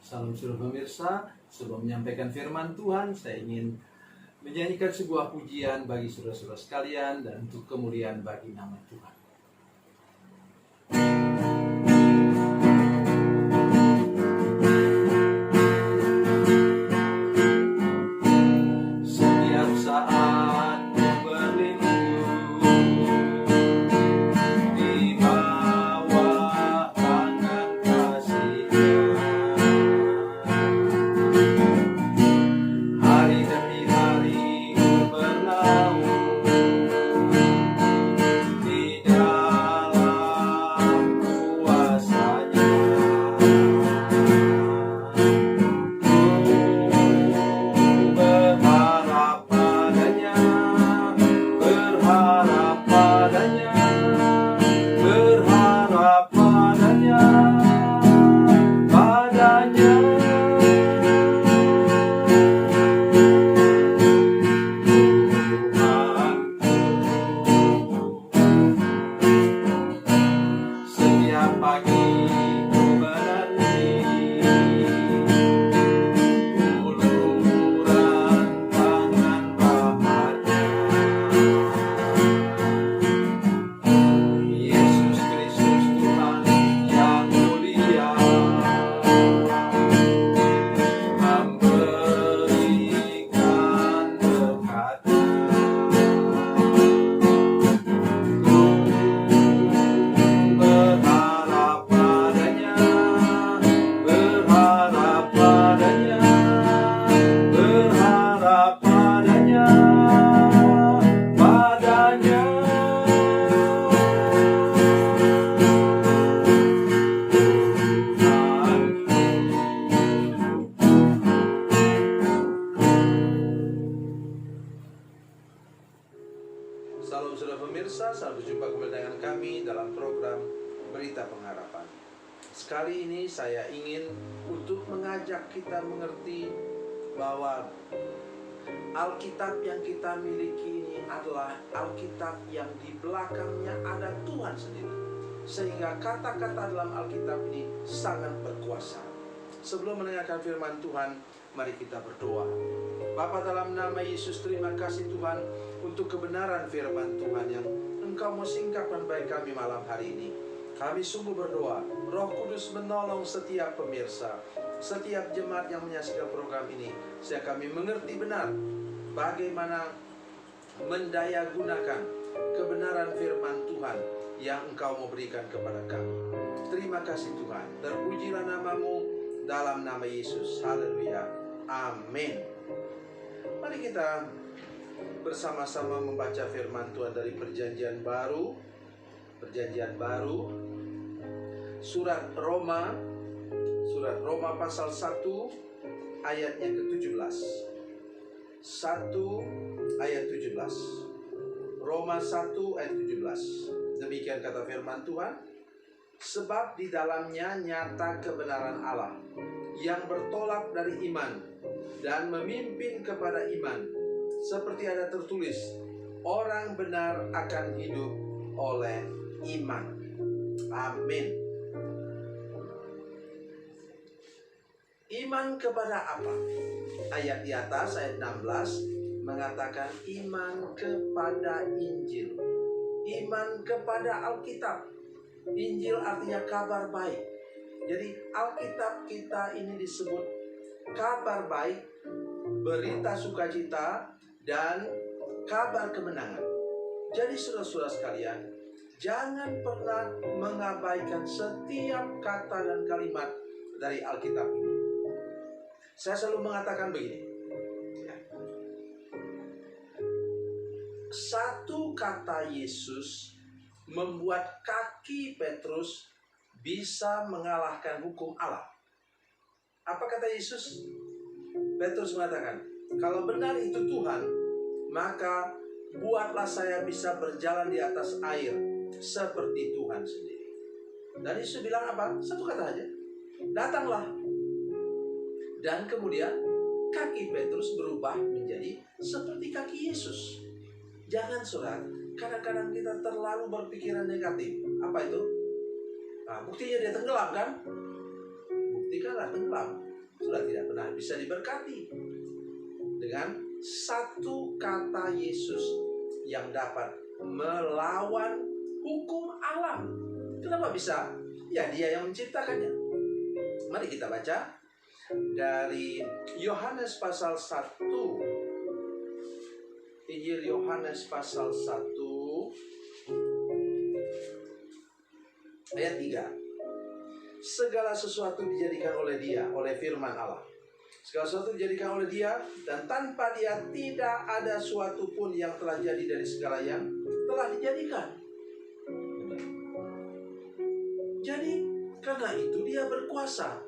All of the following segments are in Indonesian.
Salam seluruh pemirsa, sebelum menyampaikan firman Tuhan, saya ingin menyanyikan sebuah pujian bagi saudara-saudara sekalian dan untuk kemuliaan bagi nama Tuhan. Setiap saat ku berlindung di bawah tangan kasih-Nya. Hari demi hari ku berlalu di dalam kuasa-Nya. Berharap padanya, berharap padanya, berharap padanya, padanya. Setiap pagi ku menanti uluran tangan Bapa-Nya. Yesus Kristus Tuhan yang mulia memberikan berkat-Nya. Berharap padanya, berharap padanya, berharap padanya, padanya. Salam saudara pemirsa, selamat berjumpa kembali dengan kami dalam program Berita Pengharapan. Sekali ini saya ingin untuk mengajak kita mengerti bahwa Alkitab yang kita miliki ini adalah Alkitab yang di belakangnya ada Tuhan sendiri. Sehingga kata-kata dalam Alkitab ini sangat berkuasa. Sebelum mendengarkan firman Tuhan, mari kita berdoa. Bapa, dalam nama Yesus, terima kasih Tuhan untuk kebenaran firman Tuhan yang Engkau mau singkapkan bagi kami malam hari ini. Kami sungguh berdoa, Roh Kudus menolong setiap pemirsa, setiap jemaat yang menyaksikan program ini, sehingga kami mengerti benar bagaimana mendayagunakan kebenaran firman Tuhan yang Engkau mau berikan kepada kami. Terima kasih Tuhan, terpujilah nama-Mu dalam nama Yesus. Haleluya. Amin. Mari kita bersama-sama membaca firman Tuhan dari Perjanjian Baru. Perjanjian Baru, Surat Roma pasal 1 ayatnya ke-17. 1 ayat 17. Roma 1 ayat 17. Demikian kata firman Tuhan. Sebab di dalamnya nyata kebenaran Allah yang bertolak dari iman dan memimpin kepada iman, seperti ada tertulis, orang benar akan hidup oleh iman. Amin. Iman kepada apa? Ayat di atas, ayat 16 mengatakan iman kepada Injil, iman kepada Alkitab. Injil artinya kabar baik. Jadi Alkitab kita ini disebut kabar baik, berita sukacita, dan kabar kemenangan. Jadi saudara-saudara sekalian, jangan pernah mengabaikan setiap kata dan kalimat dari Alkitab ini. Saya selalu mengatakan begini, satu kata Yesus membuat kaki Petrus bisa mengalahkan hukum Allah. Apa kata Yesus? Petrus mengatakan, kalau benar itu Tuhan, maka buatlah saya bisa berjalan di atas air seperti Tuhan sendiri. Dan Yesus bilang apa? Satu kata aja, datanglah. Dan kemudian kaki Petrus berubah menjadi seperti kaki Yesus. Jangan saudara, kadang-kadang kita terlalu berpikiran negatif. Apa itu? Nah, buktinya dia tenggelam kan? Buktikanlah tenggelam. sudah tidak pernah bisa diberkati. Dengan satu kata Yesus yang dapat melawan hukum alam. Kenapa bisa? Ya, Dia yang menciptakannya. Mari kita baca dari Yohanes pasal 1. Injil Yohanes pasal 1 ayat 3. Segala sesuatu dijadikan oleh Dia, oleh firman Allah. Segala sesuatu dijadikan oleh Dia, dan tanpa Dia tidak ada suatu pun yang telah jadi dari segala yang telah dijadikan. Jadi karena itu Dia berkuasa.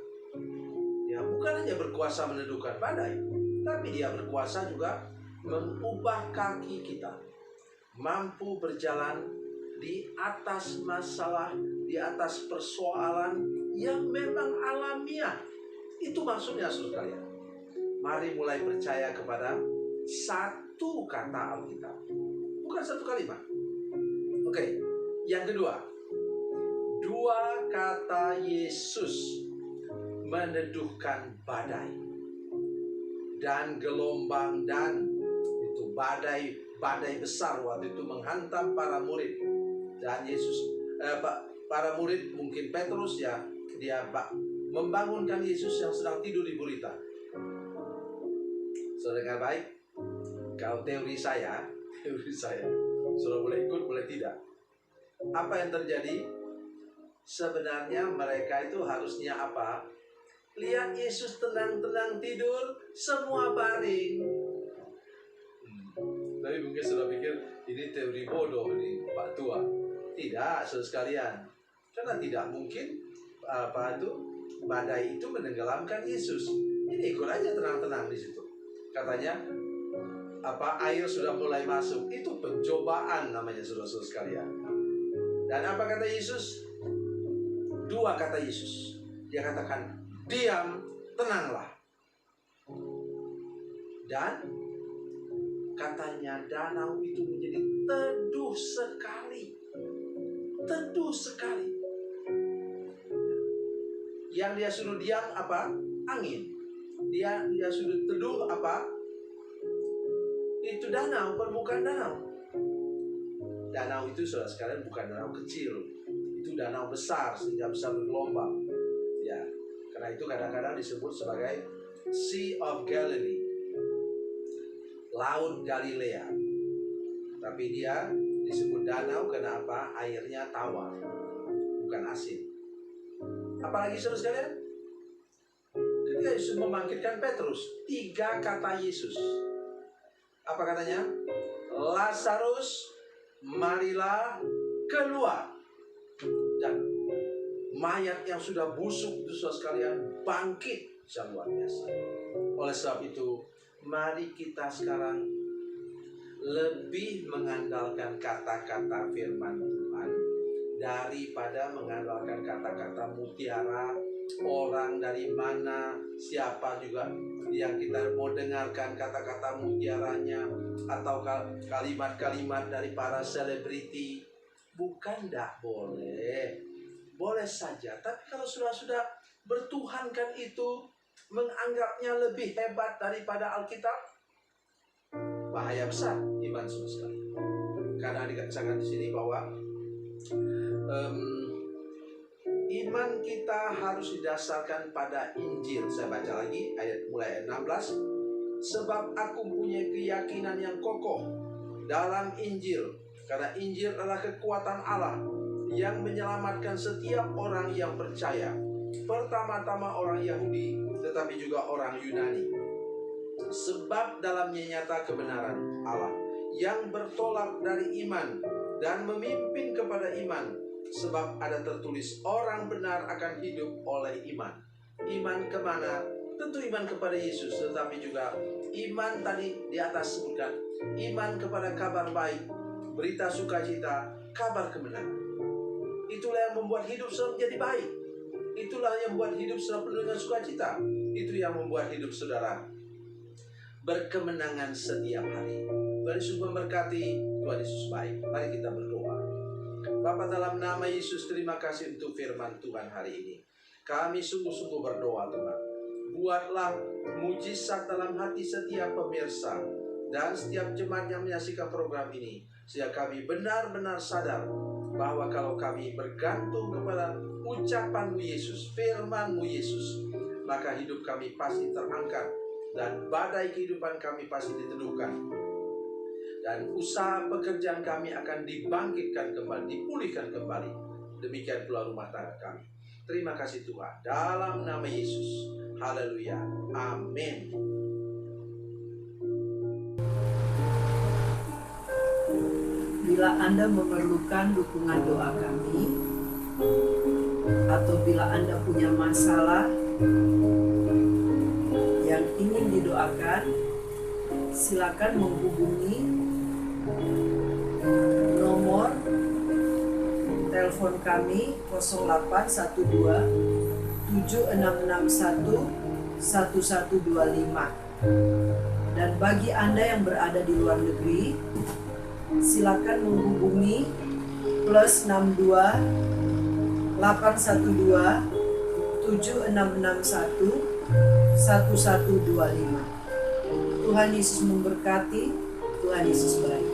Ya, bukan hanya berkuasa meneduhkan badai, tapi Dia berkuasa juga mengubah kaki kita, mampu berjalan di atas masalah, di atas persoalan yang memang alamiah. Itu maksudnya, saudara sekalian. Mari mulai percaya kepada satu kata Alkitab, bukan satu kalimat. Oke, yang kedua, dua kata Yesus meneduhkan badai dan gelombang, dan itu badai besar waktu itu menghantam para murid. Dan Yesus, para murid, mungkin Petrus ya, dia membangunkan Yesus yang sedang tidur di gurita. Saudara dengar baik, kalau teori saya, saudara boleh ikut, boleh tidak. Apa yang terjadi? Sebenarnya mereka itu harusnya apa? Lihat Yesus tenang-tenang tidur, semua baring. Tapi mungkin sudah pikir ini teori bodoh ini Pak Tua. Tidak, saudara sekalian. Karena tidak mungkin badai itu menenggelamkan Yesus. Ini ikut aja tenang-tenang di situ. Katanya air sudah mulai masuk. Itu pencobaan namanya, saudara-saudara sekalian. Dan apa kata Yesus? Dua kata Yesus. Dia katakan, diam, tenanglah. Dan katanya danau itu menjadi teduh sekali. Teduh sekali. Yang dia suruh diam apa? Angin. Dia suruh teduh apa? Itu danau, permukaan danau. Danau itu, saudara sekalian, bukan danau kecil. Itu danau besar, sehingga bisa bergelombang. Ya, karena itu kadang-kadang disebut sebagai Sea of Galilee, Laut Galilea. Tapi dia disebut danau karena apa? Airnya tawar, bukan asin. Apalagi, saudara sekalian, ketika Yesus membangkitkan Petrus, 3 kata Yesus. Apa katanya? Lazarus, marilah keluar. Dan mayat yang sudah busuk itu, saudara sekalian, bangkit secara luar biasa. Oleh sebab itu, mari kita sekarang lebih mengandalkan kata-kata firman Tuhan daripada mengandalkan kata-kata mutiara, orang dari mana, siapa juga yang kita mau dengarkan kata-kata mutiaranya, atau kalimat-kalimat dari para selebriti. Bukan tidak boleh, boleh saja. Tapi kalau sudah bertuhankan itu, menganggapnya lebih hebat daripada Alkitab, bahaya besar iman saudara sekalian. Karena dikatakan di sini bahwa iman kita harus didasarkan pada Injil. Saya baca lagi mulai ayat 16. Sebab aku punya keyakinan yang kokoh dalam Injil, karena Injil adalah kekuatan Allah yang menyelamatkan setiap orang yang percaya, pertama-tama orang Yahudi, tetapi juga orang Yunani. Sebab dalamnya nyata kebenaran Allah yang bertolak dari iman dan memimpin kepada iman. Sebab ada tertulis, orang benar akan hidup oleh iman. Iman kemana? Tentu iman kepada Yesus, tetapi juga iman tadi di atas sebutkan, iman kepada kabar baik, berita sukacita, kabar kebenaran. Itulah yang membuat hidup saudara menjadi baik. Itulah yang membuat hidup saudara penuh dengan sukacita. Itu yang membuat hidup saudara berkemenangan setiap hari. Tuhan Yesus memberkati, Tuhan Yesus baik. Mari kita berdoa. Bapa, dalam nama Yesus, terima kasih untuk firman Tuhan hari ini. Kami sungguh-sungguh berdoa, Tuhan. Buatlah mujizat dalam hati setiap pemirsa dan setiap jemaat yang menyaksikan program ini, sehingga kami benar-benar sadar bahwa kalau kami bergantung kepada ucapan-Mu Yesus, firman-Mu Yesus, maka hidup kami pasti terangkat dan badai kehidupan kami pasti diteduhkan. Dan usaha pekerjaan kami akan dibangkitkan kembali, dipulihkan kembali. Demikian pula rumah tangga kami. Terima kasih Tuhan, dalam nama Yesus. Haleluya. Amin. Bila Anda memerlukan dukungan doa kami, atau bila Anda punya masalah yang ingin didoakan, silakan menghubungi nomor telepon kami 0812 7661 1125. Dan bagi Anda yang berada di luar negeri, silakan menghubungi +62 812 7661 1125. Tuhan Yesus memberkati. Tuhan Yesus baik.